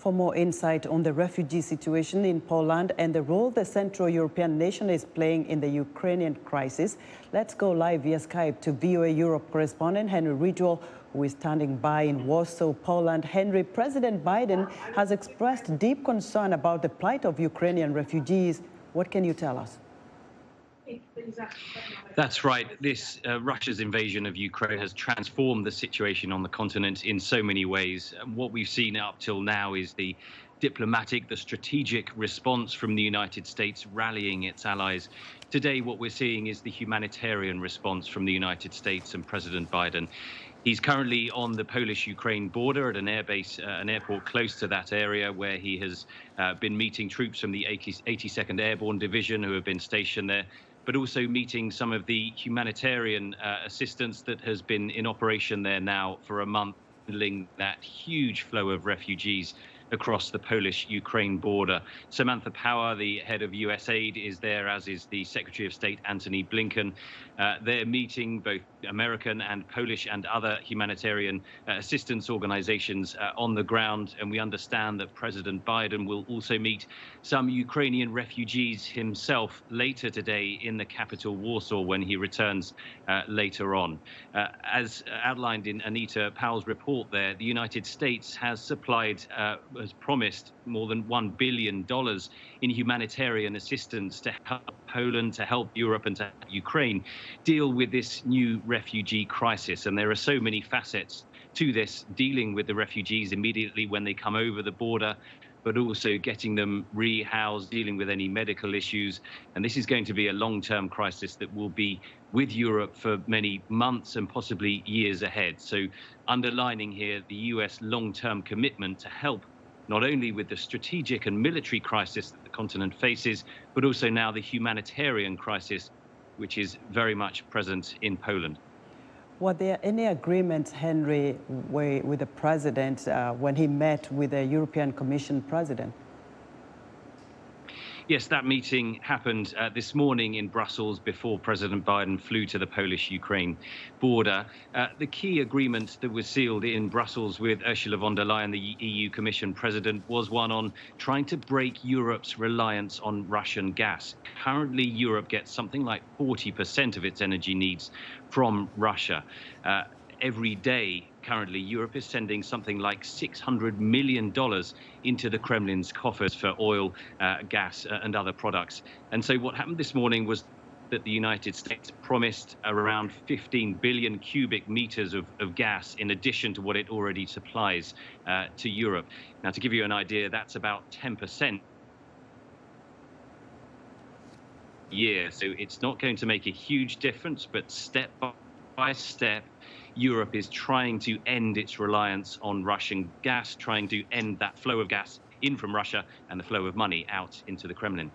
For more insight on the refugee situation in Poland and the role the Central European nation is playing in the Ukrainian crisis, let's go live via Skype to VOA Europe correspondent Henry Ridgwell, who is standing by in Warsaw, Poland. Henry, President Biden has expressed deep concern about the plight of Ukrainian refugees. What can you tell us? That's right. Russia's invasion of Ukraine has transformed the situation on the continent in so many ways. What we've seen up till now is the diplomatic, the strategic response from the United States rallying its allies. Today, what we're seeing is the humanitarian response from the United States and President Biden. He's currently on the Polish-Ukraine border at an airbase, an airport close to that area, where he has been meeting troops from the 82nd Airborne Division who have been stationed there, but also meeting some of the humanitarian assistance that has been in operation there now for a month, handling that huge flow of refugees across the Polish-Ukraine border. Samantha Power, the head of USAID, is there, as is the Secretary of State, Antony Blinken. They're meeting both American and Polish and other humanitarian assistance organizations on the ground. And we understand that President Biden will also meet some Ukrainian refugees himself later today in the capital, Warsaw, when he returns later on. As outlined in Anita Powell's report there, the United States has promised more than $1 billion in humanitarian assistance to help Poland, to help Europe and to help Ukraine deal with this new refugee crisis. And there are so many facets to this, dealing with the refugees immediately when they come over the border, but also getting them rehoused, dealing with any medical issues. And this is going to be a long-term crisis that will be with Europe for many months and possibly years ahead. So underlining here the US long-term commitment to help not only with the strategic and military crisis that the continent faces, but also now the humanitarian crisis, which is very much present in Poland. Were there any agreements, Henry, with the president when he met with the European Commission President? Yes, that meeting happened this morning in Brussels before President Biden flew to the Polish-Ukraine border. The key agreement that was sealed in Brussels with Ursula von der Leyen, the EU Commission President, was one on trying to break Europe's reliance on Russian gas. Currently, Europe gets something like 40% of its energy needs from Russia. Every day, currently, Europe is sending something like $600 million into the Kremlin's coffers for oil, gas, and other products. And so what happened this morning was that the United States promised around 15 billion cubic meters of gas in addition to what it already supplies to Europe. Now, to give you an idea, that's about 10% a year. So it's not going to make a huge difference, but step by step, Europe is trying to end its reliance on Russian gas, trying to end that flow of gas in from Russia and the flow of money out into the Kremlin.